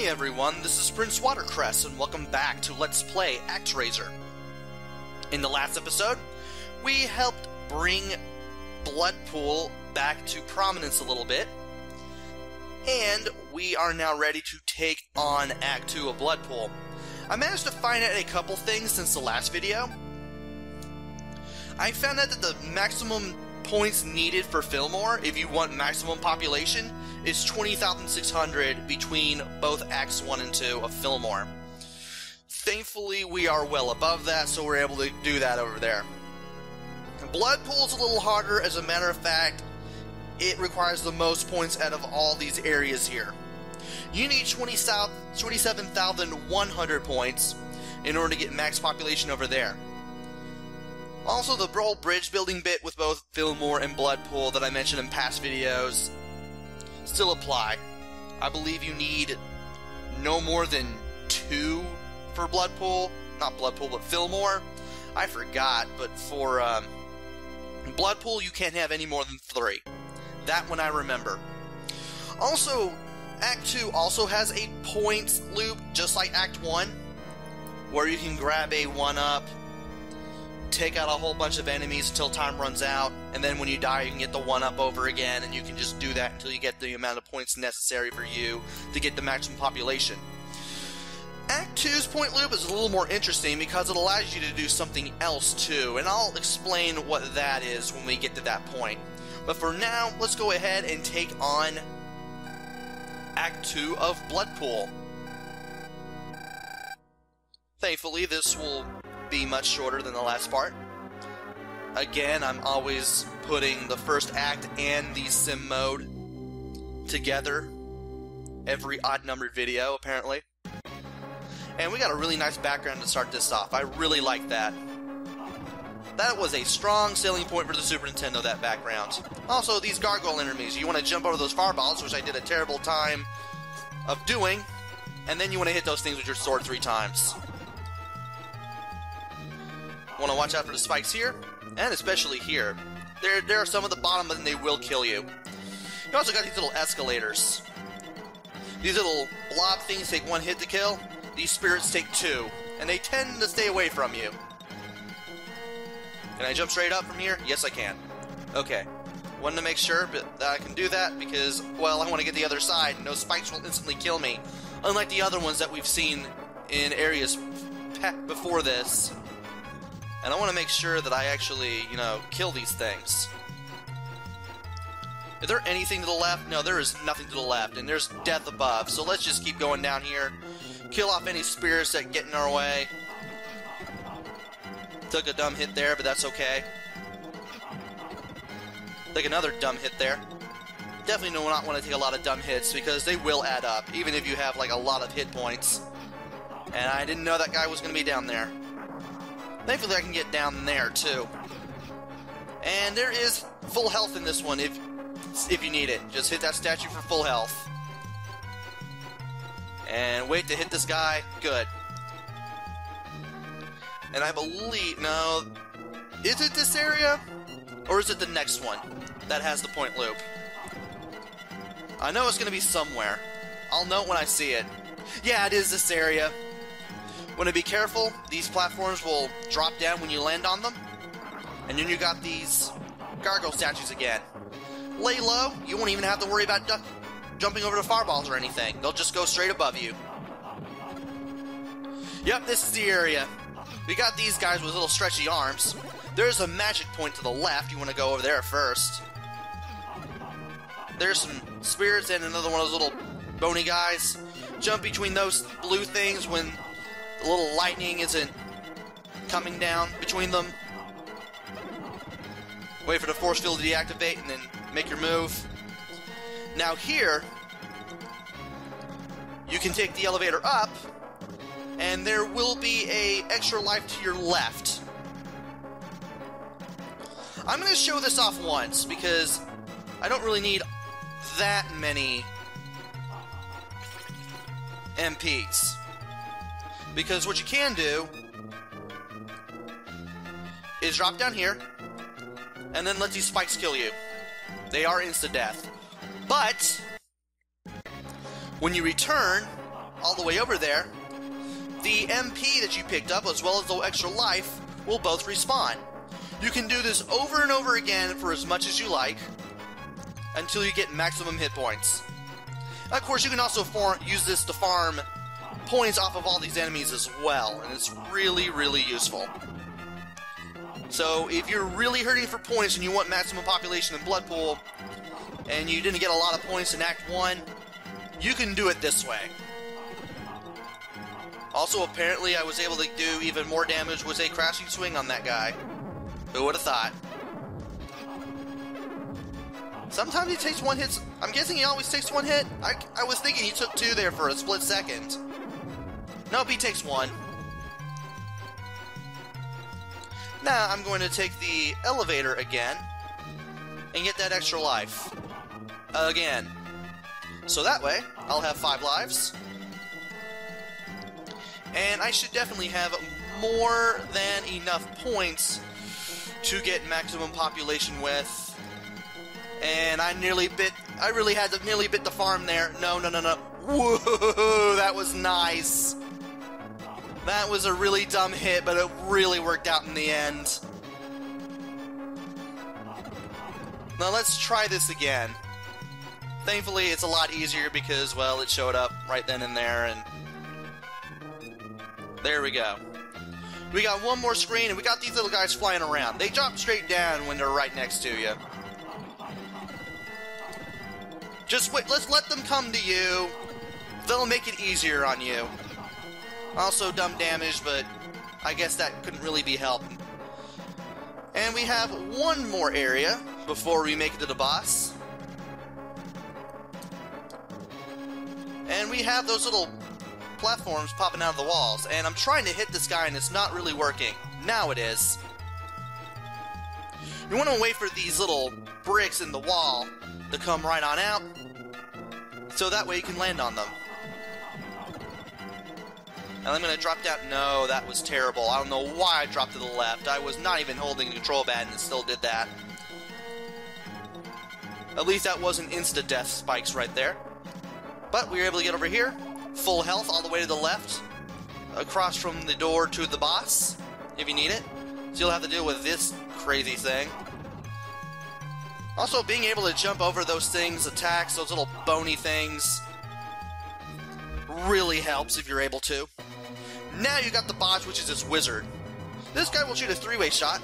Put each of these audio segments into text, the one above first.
Hey everyone, this is Prince Watercress, and welcome back to Let's Play ActRaiser. In the last episode, we helped bring Bloodpool back to prominence a little bit, and we are now ready to take on Act 2 of Bloodpool. I managed to find out a couple things since the last video. I found out that the maximum points needed for Fillmore, if you want maximum population, is 20,600 between both Acts 1 and 2 of Fillmore. Thankfully, we are well above that, so we're able to do that over there. Bloodpool's a little harder. As a matter of fact, it requires the most points out of all these areas here. You need 27,100 points in order to get max population over there. Also, the whole bridge building bit with both Fillmore and Bloodpool that I mentioned in past videos still apply. I believe you need no more than 2 for Bloodpool. Not Bloodpool, but Fillmore. I forgot, but for Bloodpool you can't have any more than 3. That one I remember. Also, Act 2 also has a points loop, just like Act 1, where you can grab a 1-up, take out a whole bunch of enemies until time runs out, and then when you die you can get the 1-up over again, and you can just do that until you get the amount of points necessary for you to get the maximum population. Act 2's point loop is a little more interesting because it allows you to do something else too, and I'll explain what that is when we get to that point. But for now, let's go ahead and take on Act 2 of Bloodpool. Thankfully, this will be much shorter than the last part. Again, I'm always putting the first act and the sim mode together every odd-numbered video, apparently. And we got a really nice background to start this off. I really like that. That was a strong selling point for the Super Nintendo, that background. Also, these gargoyle enemies. You want to jump over those fireballs, which I did a terrible time of doing, and then you want to hit those things with your sword 3 times. Want to watch out for the spikes here, and especially here. There are some at the bottom, and they will kill you. You also got these little escalators. These little blob things take 1 hit to kill. These spirits take 2, and they tend to stay away from you. Can I jump straight up from here? Yes, I can. Okay. Wanted to make sure that I can do that because, well, I want to get the other side, and those spikes will instantly kill me. Unlike the other ones that we've seen in areas before this. And I want to make sure that I actually, kill these things. Is there anything to the left? No, there is nothing to the left, and there's death above. So let's just keep going down here. Kill off any spirits that get in our way. Took a dumb hit there, but that's okay. Take another dumb hit there. Definitely do not want to take a lot of dumb hits, because they will add up, even if you have, like, a lot of hit points. And I didn't know that guy was going to be down there. Thankfully I can get down there too. And there is full health in this one if you need it. Just hit that statue for full health. And wait to hit this guy. Good. And I believe... no... is it this area? Or is it the next one that has the point loop? I know it's going to be somewhere. I'll know it when I see it. Yeah, it is this area. Want to be careful, these platforms will drop down when you land on them. And then you got these gargoyle statues again. Lay low, you won't even have to worry about jumping over the fireballs or anything. They'll just go straight above you. Yep, this is the area. We got these guys with little stretchy arms. There's a magic point to the left. You want to go over there first. There's some spirits and another one of those little bony guys. Jump between those blue things when the little lightning isn't coming down between them. Wait for the force field to deactivate and then make your move. Now here, you can take the elevator up, and there will be a extra life to your left. I'm going to show this off once because I don't really need that many MPs. Because what you can do is drop down here and then let these spikes kill you. They are insta-death. But when you return, all the way over there, the MP that you picked up, as well as the extra life, will both respawn. You can do this over and over again for as much as you like, until you get maximum hit points. Of course, you can also use this to farm points off of all these enemies as well, and it's really, really useful. So, if you're really hurting for points and you want maximum population in Bloodpool, and you didn't get a lot of points in Act 1, you can do it this way. Also, apparently, I was able to do even more damage with a crashing swing on that guy. Who would have thought? Sometimes he takes one hit. I'm guessing he always takes one hit? I was thinking he took two there for a split second. Nope, he takes one. Now, I'm going to take the elevator again and get that extra life. Again. So that way, I'll have 5 lives. And I should definitely have more than enough points to get maximum population with. And I really had to nearly bit the farm there. No. Whoa, that was nice. That was a really dumb hit, but it really worked out in the end. Now let's try this again. Thankfully, it's a lot easier because, well, it showed up right then and there, and there we go. We got one more screen, and we got these little guys flying around. They drop straight down when they're right next to you. Just wait, let's let them come to you. They'll make it easier on you. Also dumb damage, but I guess that couldn't really be helped. And we have one more area before we make it to the boss. And we have those little platforms popping out of the walls. And I'm trying to hit this guy and it's not really working. Now it is. You want to wait for these little bricks in the wall to come right on out, so that way you can land on them. And I'm going to drop down. No, that was terrible. I don't know why I dropped to the left. I was not even holding the control pad and it still did that. At least that wasn't insta-death spikes right there. But we were able to get over here. Full health all the way to the left. Across from the door to the boss, if you need it. So you'll have to deal with this crazy thing. Also, being able to jump over those things, attacks, those little bony things, really helps if you're able to. Now you got the boss, which is this wizard. This guy will shoot a 3-way shot,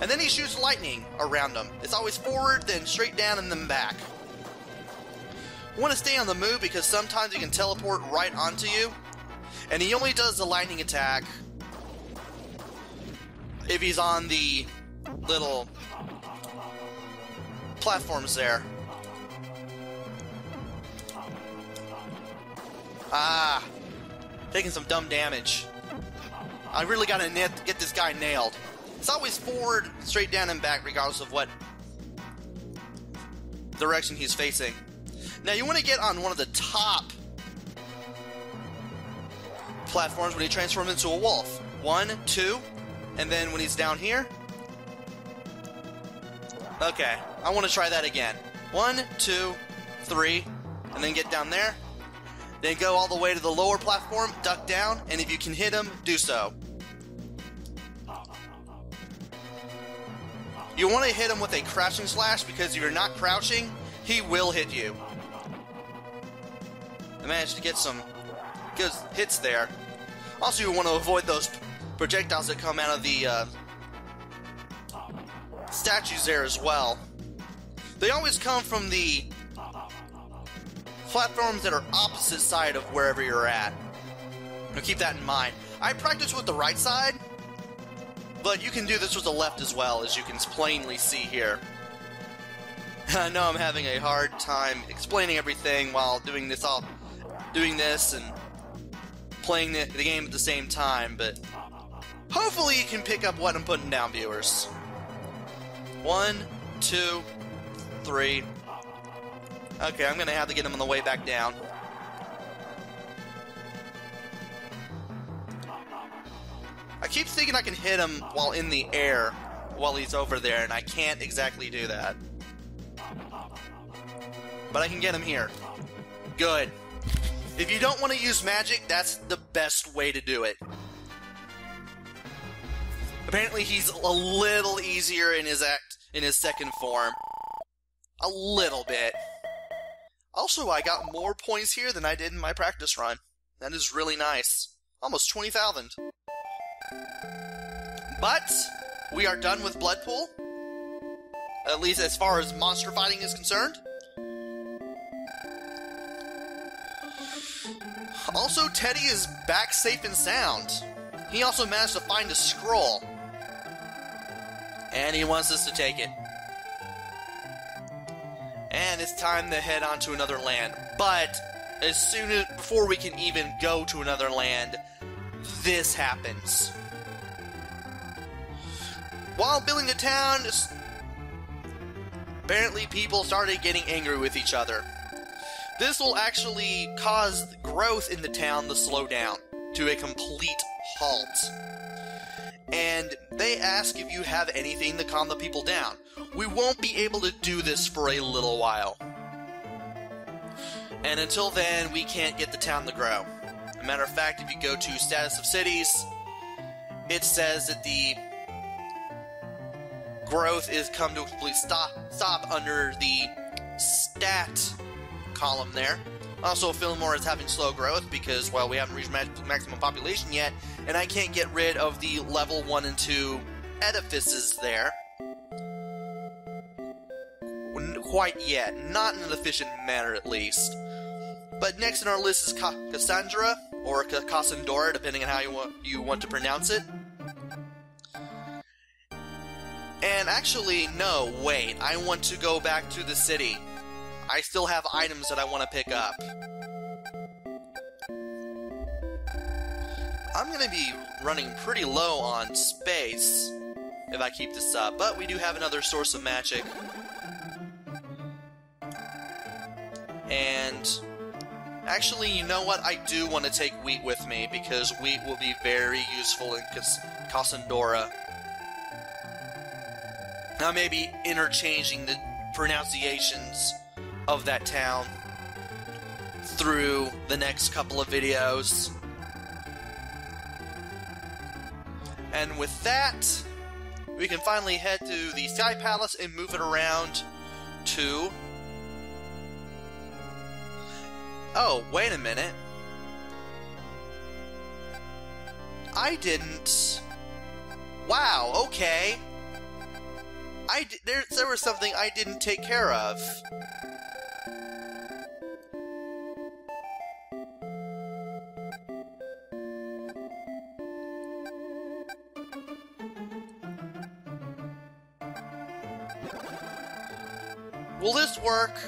and then he shoots lightning around him. It's always forward, then straight down, and then back. You want to stay on the move because sometimes he can teleport right onto you, and he only does the lightning attack if he's on the little platforms there. Ah, taking some dumb damage. I really gotta get this guy nailed. It's always forward, straight down, and back, regardless of what direction he's facing. Now you want to get on one of the top platforms when he transforms into a wolf. 1, 2, and then when he's down here. Okay, I want to try that again. 1, 2, 3, and then get down there. Then go all the way to the lower platform, duck down, and if you can hit him, do so. You want to hit him with a crouching slash because if you're not crouching, he will hit you. I managed to get some good hits there. Also, you want to avoid those projectiles that come out of the statues there as well. They always come from the platforms that are opposite side of wherever you're at. Now keep that in mind. I practice with the right side, but you can do this with the left as well, as you can plainly see here. I know I'm having a hard time explaining everything while doing this and playing the game at the same time, but hopefully you can pick up what I'm putting down, viewers. 1, 2, 3. Okay, I'm gonna have to get him on the way back down. I keep thinking I can hit him while in the air while he's over there, and I can't exactly do that. But I can get him here. Good. If you don't want to use magic, that's the best way to do it. Apparently he's a little easier in his second form. A little bit. Also, I got more points here than I did in my practice run. That is really nice. Almost 20,000. But we are done with Bloodpool. At least as far as monster fighting is concerned. Also, Teddy is back safe and sound. He also managed to find a scroll. And he wants us to take it. And it's time to head on to another land. But before we can even go to another land, this happens. While building the town, apparently people started getting angry with each other. This will actually cause growth in the town to slow down to a complete halt. And they ask if you have anything to calm the people down. We won't be able to do this for a little while. And until then, we can't get the town to grow. As a matter of fact, if you go to Status of Cities, it says that the growth is come to a complete stop under the stat column there. Also, Fillmore is having slow growth because, well, we haven't reached maximum population yet, and I can't get rid of the level 1 and 2 edifices there. Quite yet. Not in an efficient manner, at least. But next in our list is Cassandra, or Cassandora, depending on how you want to pronounce it. And actually, no, wait. I want to go back to the city. I still have items that I want to pick up. I'm going to be running pretty low on space if I keep this up, but we do have another source of magic. And actually, you know what? I do want to take wheat with me because wheat will be very useful in Cassandora. Now, maybe interchanging the pronunciations of that town through the next couple of videos. And with that, we can finally head to the Sky Palace and move it around to... Oh, wait a minute. I didn't... Wow, okay. There was something I didn't take care of. Will this work?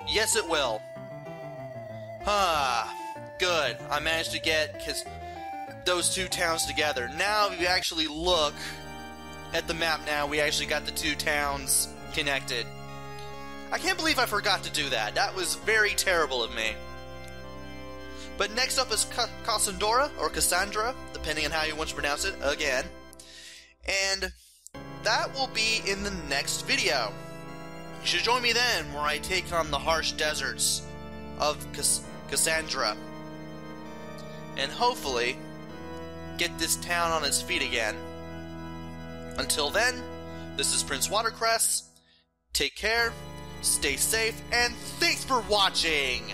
Yes, it will. Good. I managed to get those two towns together. Now, if you actually look at the map now, we actually got the two towns connected. I can't believe I forgot to do that. That was very terrible of me. But next up is Cassandora, or Cassandra, depending on how you want to pronounce it, again. And that will be in the next video. You should join me then, where I take on the harsh deserts of Cassandra. And hopefully, get this town on its feet again. Until then, this is Prince Watercress. Take care, stay safe, and thanks for watching!